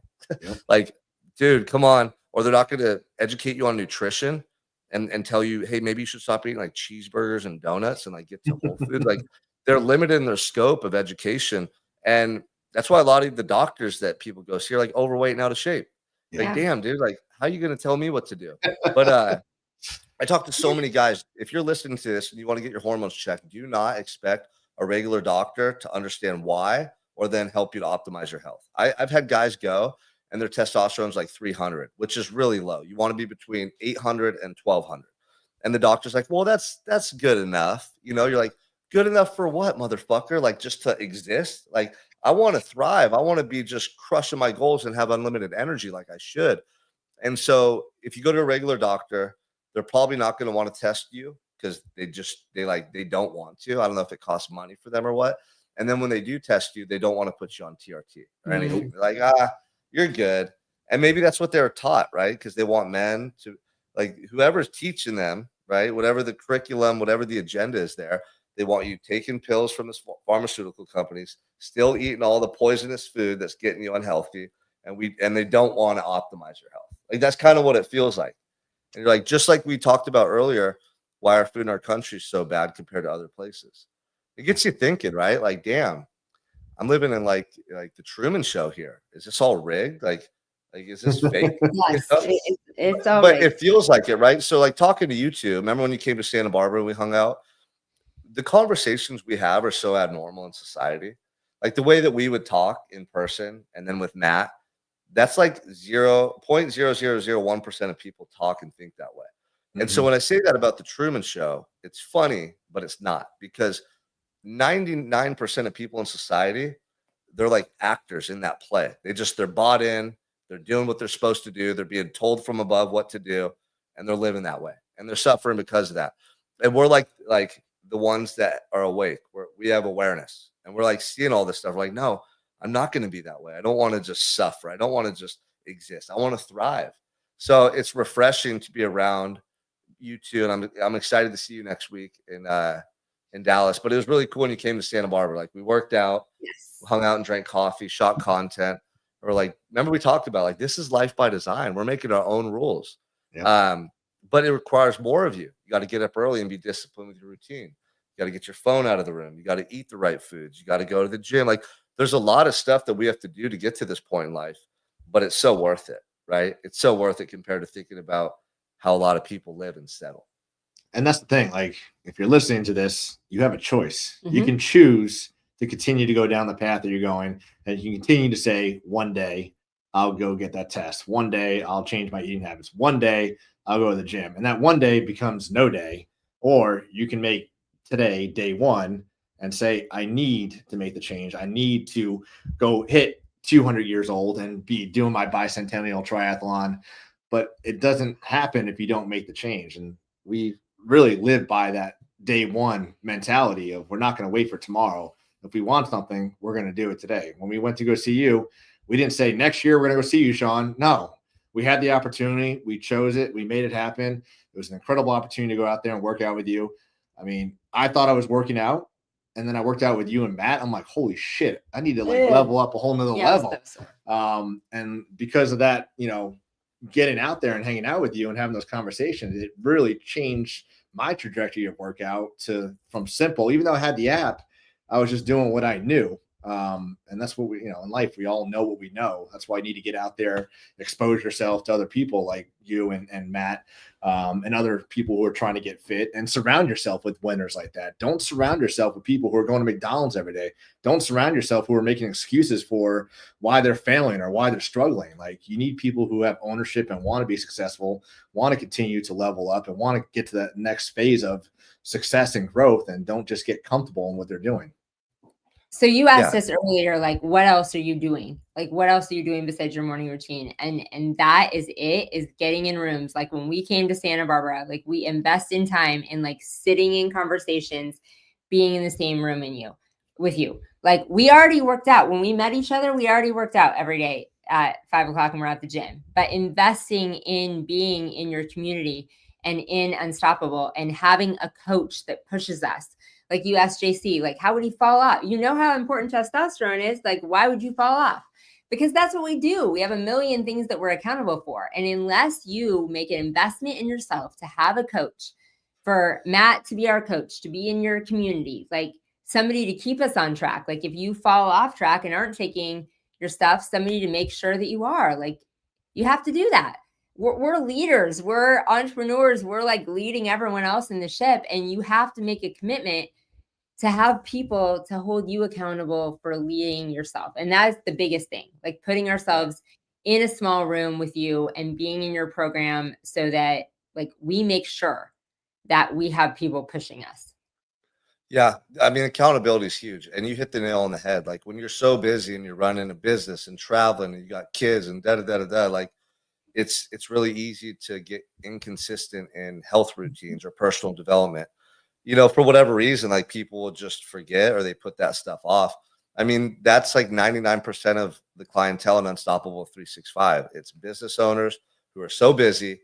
Speaker 1: Like, dude, come on. Or they're not going to educate you on nutrition and tell you, hey, maybe you should stop eating like cheeseburgers and donuts and like get to whole food. Like, they're limited in their scope of education. And That's why a lot of the doctors that people go see are like overweight and out of shape. Like,
Speaker 3: Yeah.
Speaker 1: damn, dude, like, how are you gonna tell me what to do? But I talk to so many guys. If you're listening to this and you want to get your hormones checked, do not expect a regular doctor to understand why or then help you to optimize your health. I've had guys go and their testosterone's like 300, which is really low. You want to be between 800 and 1200. And the doctor's like, well, that's good enough. You're like, good enough for what, motherfucker? Like, just to exist? Like, I want to thrive. I want to be just crushing my goals and have unlimited energy like I should. And so if you go to a regular doctor, they're probably not going to want to test you because they don't want to. I don't know if it costs money for them or what. And then when they do test you, they don't want to put you on TRT or anything. They're like, you're good. And maybe that's what they're taught, right? Because they want men to, like, whoever's teaching them, right? Whatever the curriculum, whatever the agenda is there, they want you taking pills from the pharmaceutical companies, still eating all the poisonous food that's getting you unhealthy. And they don't want to optimize your health. Like, that's kind of what it feels like. And you're like, just like we talked about earlier, why our food in our country is so bad compared to other places. It gets you thinking, right? Like, damn, I'm living in like the Truman Show here. Is this all rigged? Like is this fake?
Speaker 3: Yes, it's all
Speaker 1: But
Speaker 3: right.
Speaker 1: it feels like it, right? So like talking to you two, remember when you came to Santa Barbara and we hung out? The conversations we have are so abnormal in society. Like the way that we would talk in person and then with Matt, that's like 0.0001% of people talk and think that way. And so when I say that about the Truman Show, it's funny, but it's not, because 99% of people in society, they're like actors in that play. They're bought in, they're doing what they're supposed to do, they're being told from above what to do, and they're living that way. And they're suffering because of that. And we're like the ones that are awake, we have awareness, and we're like seeing all this stuff. We're like, no, I'm not going to be that way. I don't want to just suffer. I don't want to just exist. I want to thrive. So it's refreshing to be around you two, and I'm excited to see you next week in Dallas. But it was really cool when you came to Santa Barbara. Like, we worked out,
Speaker 3: Yes.
Speaker 1: hung out and drank coffee, shot content. We're like, remember we talked about, like, this is life by design. We're making our own rules.
Speaker 2: Yep.
Speaker 1: But it requires more of you. You got to get up early and be disciplined with your routine. You got to get your phone out of the room. You got to eat the right foods. You got to go to the gym. Like, there's a lot of stuff that we have to do to get to this point in life, but it's so worth it, right? It's so worth it compared to thinking about how a lot of people live and settle.
Speaker 2: And that's the thing. Like, if you're listening to this, you have a choice. You
Speaker 3: Mhm.
Speaker 2: can choose to continue to go down the path that you're going, and you can continue to say, one day I'll go get that test. One day I'll change my eating habits. One day I'll go to the gym. And that one day becomes no day. Or you can make today day one and say, I need to make the change. I need to go hit 200 years old and be doing my bicentennial triathlon. But it doesn't happen if you don't make the change. And we really live by that day one mentality of, we're not going to wait for tomorrow. If we want something, we're going to do it today. When we went to go see you, we didn't say next year we're going to go see you, Sean. No, we had the opportunity. We chose it. We made it happen. It was an incredible opportunity to go out there and work out with you. I mean, I thought I was working out, and then I worked out with you and Matt. I'm like, holy shit, I need to like level up a whole nother level. And because of that, getting out there and hanging out with you and having those conversations, it really changed my trajectory of workout from simple. Even though I had the app, I was just doing what I knew. And that's what in life, we all know what we know. That's why you need to get out there, expose yourself to other people like you and Matt, and other people who are trying to get fit, and surround yourself with winners like that. Don't surround yourself with people who are going to McDonald's every day. Don't surround yourself who are making excuses for why they're failing or why they're struggling. Like, you need people who have ownership and want to be successful, want to continue to level up, and want to get to that next phase of success and growth, and don't just get comfortable in what they're doing.
Speaker 3: So you asked us earlier, like, what else are you doing? Like, what else are you doing besides your morning routine? And that is getting in rooms. Like, when we came to Santa Barbara, like, we invest in time in like sitting in conversations, being in the same room with you. Like, we already worked out when we met each other. We already worked out every day at 5 o'clock and we're at the gym. But investing in being in your community and in Unstoppable, and having a coach that pushes us. Like, you asked JC, like, how would he fall off? You know how important testosterone is. Like, why would you fall off? Because that's what we do. We have a million things that we're accountable for. And unless you make an investment in yourself to have a coach, for Matt to be our coach, to be in your community, like, somebody to keep us on track. Like if you fall off track and aren't taking your stuff, somebody to make sure that you are. Like you have to do that. We're leaders, we're entrepreneurs, we're like leading everyone else in the ship, and you have to make a commitment to have people to hold you accountable for leading yourself. And that's the biggest thing, like putting ourselves in a small room with you and being in your program so that like we make sure that we have people pushing us.
Speaker 1: Yeah, I mean, accountability is huge, and you hit the nail on the head. Like when you're so busy and you're running a business and traveling, and you got kids and da da da da da. Like it's really easy to get inconsistent in health routines or personal development. For whatever reason, like people will just forget or they put that stuff off. I mean, that's like 99% of the clientele in Unstoppable 365. It's business owners who are so busy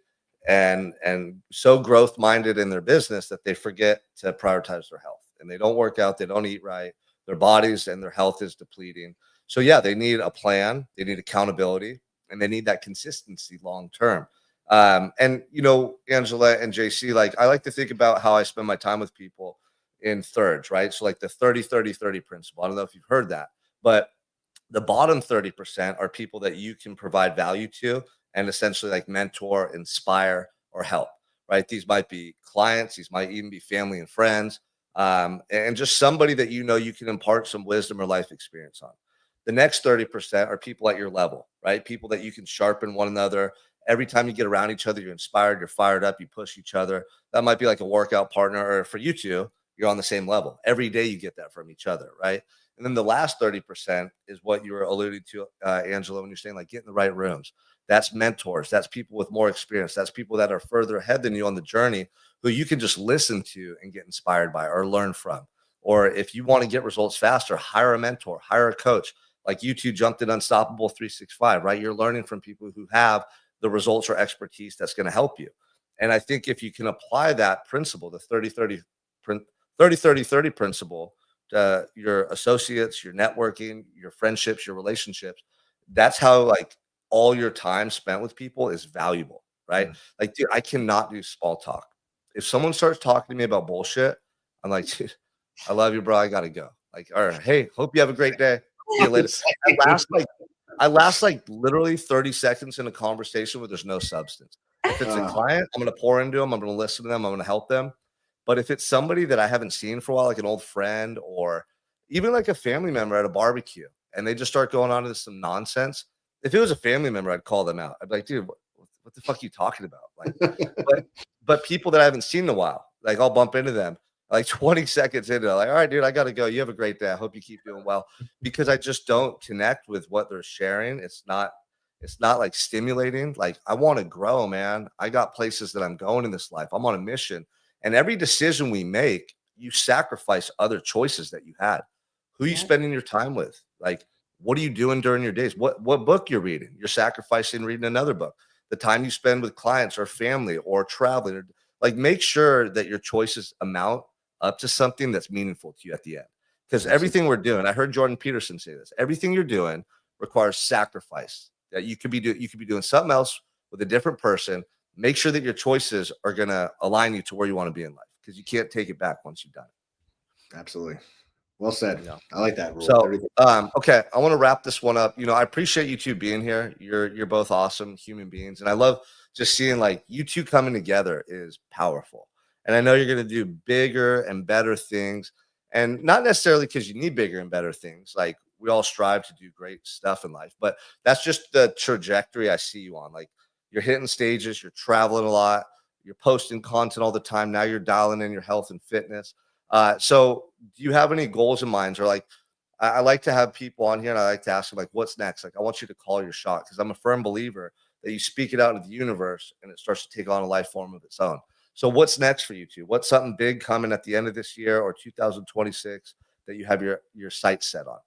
Speaker 1: and so growth minded in their business that they forget to prioritize their health, and they don't work out, they don't eat right, their bodies and their health is depleting. So yeah, they need a plan, they need accountability, and they need that consistency long term. And Angela and JC, like I like to think about how I spend my time with people in thirds, right? So like the 30-30-30 principle. I don't know if you've heard that, but the bottom 30% are people that you can provide value to and essentially like mentor, inspire, or help, right? These might be clients, these might even be family and friends, and just somebody that you can impart some wisdom or life experience on. The next 30% are people at your level, right? People that you can sharpen one another. Every time you get around each other, you're inspired, you're fired up, you push each other. That might be like a workout partner, or for you two, you're on the same level. Every day you get that from each other, right? And then the last 30% is what you were alluding to, Angela, when you're saying like get in the right rooms. That's mentors. That's people with more experience. That's people that are further ahead than you on the journey who you can just listen to and get inspired by or learn from. Or if you want to get results faster, hire a mentor, hire a coach. Like you two jumped in Unstoppable 365, right? You're learning from people who have the results or expertise that's going to help you. And I think if you can apply that principle, the 30-30-30 principle, your associates, your networking, your friendships, your relationships, that's how like all your time spent with people is valuable, right? Like, dude, I cannot do small talk. If someone starts talking to me about bullshit, I'm like, dude, I love you, bro. I gotta go. Like, all right, hey, hope you have a great day. See you later. I last like literally 30 seconds in a conversation where there's no substance. If it's a client, I'm gonna pour into them, I'm gonna listen to them, I'm gonna help them. But if it's somebody that I haven't seen for a while, like an old friend or even like a family member at a barbecue, and they just start going on to some nonsense. If it was a family member, I'd call them out. I'd be like, dude, what the fuck are you talking about? Like, but people that I haven't seen in a while, like I'll bump into them like 20 seconds into it, like, all right, dude, I gotta go. You have a great day. I hope you keep doing well. Because I just don't connect with what they're sharing. It's not like stimulating. Like I want to grow, man. I got places that I'm going in this life. I'm on a mission. And every decision we make, you sacrifice other choices that you had. Who are you spending your time with? Like, what are you doing during your days? What book you're reading? You're sacrificing reading another book. The time you spend with clients or family or traveling, or like make sure that your choices amount up to something that's meaningful to you at the end. Because everything we're doing, I heard Jordan Peterson say this, everything you're doing requires sacrifice. That you could be doing something else with a different person. Make sure that your choices are going to align you to where you want to be in life, because you can't take it back once you've done it.
Speaker 2: Absolutely. Well said.
Speaker 1: Yeah.
Speaker 2: I like that rule.
Speaker 1: So, okay, I want to wrap this one up. I appreciate you two being here. You're both awesome human beings, and I love just seeing like you two coming together is powerful. And I know you're going to do bigger and better things, and not necessarily because you need bigger and better things. Like we all strive to do great stuff in life, but that's just the trajectory I see you on. Like you're hitting stages, you're traveling a lot, you're posting content all the time. Now you're dialing in your health and fitness. So do you have any goals in mind? Or like, I like to have people on here and I like to ask them like, what's next? Like, I want you to call your shot, because I'm a firm believer that you speak it out into the universe and it starts to take on a life form of its own. So what's next for you two? What's something big coming at the end of this year or 2026 that you have your sights set on?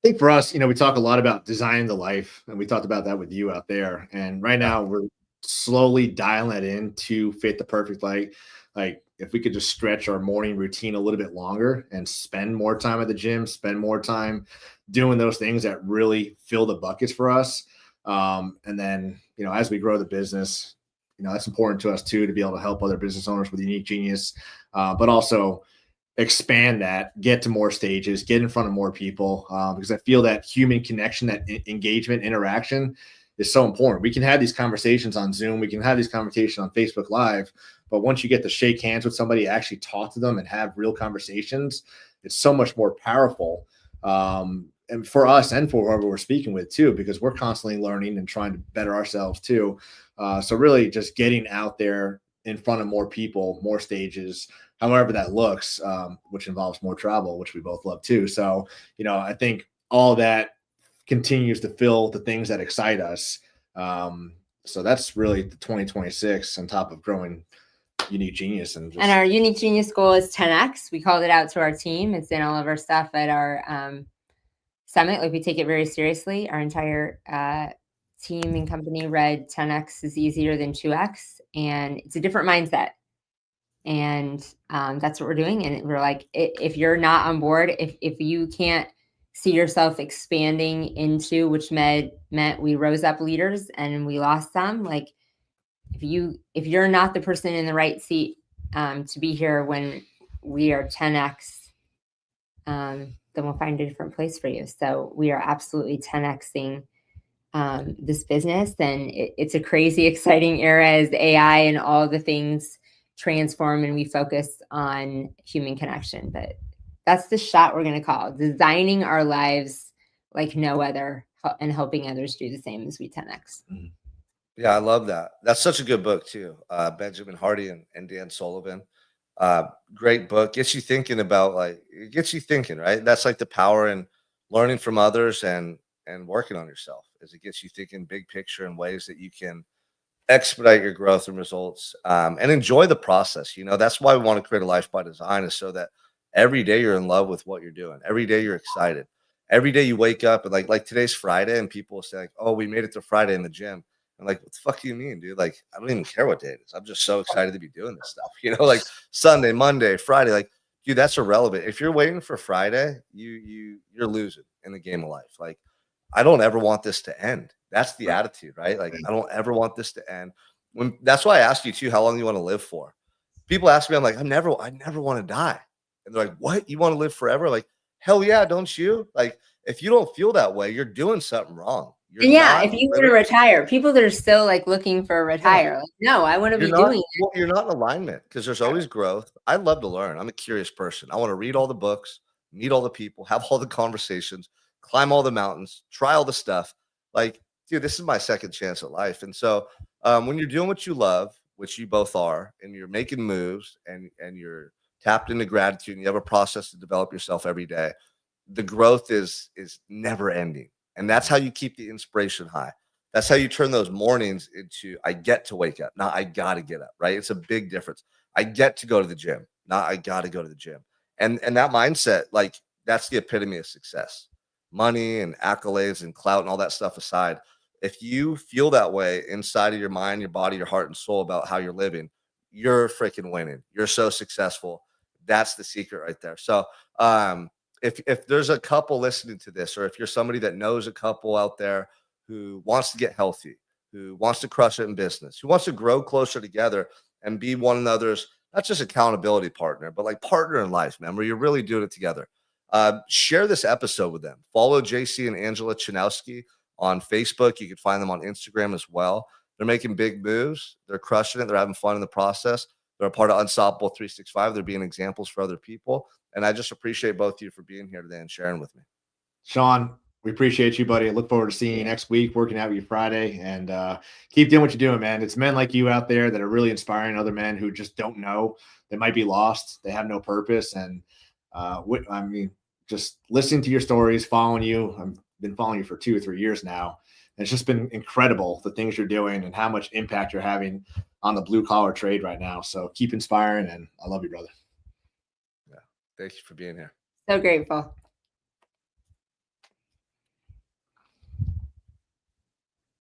Speaker 2: I think for us, we talk a lot about designing the life, and we talked about that with you out there. And right now we're slowly dialing it in to fit the perfect life. Like if we could just stretch our morning routine a little bit longer and spend more time at the gym, spend more time doing those things that really fill the buckets for us. And then, as we grow the business, that's important to us too, to be able to help other business owners with unique genius. But also, expand that, get to more stages, get in front of more people, because I feel that human connection, that engagement, interaction is so important. We can have these conversations on Zoom, we can have these conversations on Facebook Live, but once you get to shake hands with somebody, actually talk to them and have real conversations, it's so much more powerful. And for us and for whoever we're speaking with too, because we're constantly learning and trying to better ourselves too. So really just getting out there in front of more people, more stages, however that looks, which involves more travel, which we both love too. So, I think all that continues to fill the things that excite us. So that's really the 2026 on top of growing Unique Genius. And
Speaker 3: our Unique Genius goal is 10X. We called it out to our team. It's in all of our stuff at our summit. Like, we take it very seriously. Our entire team and company read 10X is easier than 2X. And it's a different mindset. And that's what we're doing. And we're like, if you're not on board, if you can't see yourself expanding into, which meant we rose up leaders and we lost some, like, if you're not the person in the right seat to be here when we are 10X, then we'll find a different place for you. So we are absolutely 10Xing this business. And it's a crazy, exciting era as AI and all the things transform and we focus on human connection. But that's the shot we're going to call designing our lives like no other and helping others do the same as we 10X.
Speaker 2: Mm-hmm.
Speaker 1: Yeah, I love that. That's such a good book too. Benjamin Hardy and Dan Sullivan. Great book. Gets you thinking about, like, it gets you thinking, right? That's like the power in learning from others and working on yourself, as it gets you thinking big picture in ways that you can expedite your growth and results, and enjoy the process. That's why we want to create a life by design, is so that every day you're in love with what you're doing. Every day you're excited. Every day you wake up and like today's Friday, and people will say, like, "Oh, we made it to Friday in the gym." I'm like, "What the fuck do you mean, dude? Like, I don't even care what day it is. I'm just so excited to be doing this stuff." Like Sunday, Monday, Friday, like, dude, that's irrelevant. If you're waiting for Friday, you're losing in the game of life. Like, I don't ever want this to end. That's the attitude, right? Like, I don't ever want this to end. That's why I asked you too, how long you want to live for. People ask me, I'm like, I never want to die. And they're like, what? You want to live forever? Like, hell yeah, don't you? Like, if you don't feel that way, you're doing something wrong.
Speaker 3: If you want to retire, people that are still like looking for a retire, like, no, I want to be doing it.
Speaker 1: Well, you're not in alignment, because there's always growth. I love to learn. I'm a curious person. I want to read all the books, meet all the people, have all the conversations, climb all the mountains, try all the stuff. Like, dude, this is my second chance at life. And so when you're doing what you love, which you both are, and you're making moves and you're tapped into gratitude, and you have a process to develop yourself every day, the growth is never ending. And that's how you keep the inspiration high. That's how you turn those mornings into, I get to wake up, not I got to get up, right? It's a big difference. I get to go to the gym, not I got to go to the gym. And that mindset, like, that's the epitome of success. Money and accolades and clout and all that stuff aside, if you feel that way inside of your mind, your body, your heart and soul about how you're living, you're freaking winning. You're so successful. That's the secret right there. So, if there's a couple listening to this, or if you're somebody that knows a couple out there who wants to get healthy, who wants to crush it in business, who wants to grow closer together and be one another's, not just accountability partner, but like partner in life, man, where you're really doing it together, share this episode with them. Follow JC and Angela Chanowski on Facebook. You can find them on Instagram as well. They're making big moves. They're crushing it. They're having fun in the process. They're a part of Unstoppable 365. They're being examples for other people. And I just appreciate both of you for being here today and sharing with me.
Speaker 2: Sean, we appreciate you, buddy. I look forward to seeing you next week, working out with you Friday, and keep doing what you're doing, man. It's men like you out there that are really inspiring other men who just don't know. They might be lost. They have no purpose. And just listening to your stories, following you. I've been following you for 2 or 3 years now. And it's just been incredible, the things you're doing and how much impact you're having on the blue collar trade right now. So keep inspiring, and I love you, brother.
Speaker 1: Yeah. Thank you for being here.
Speaker 3: So grateful.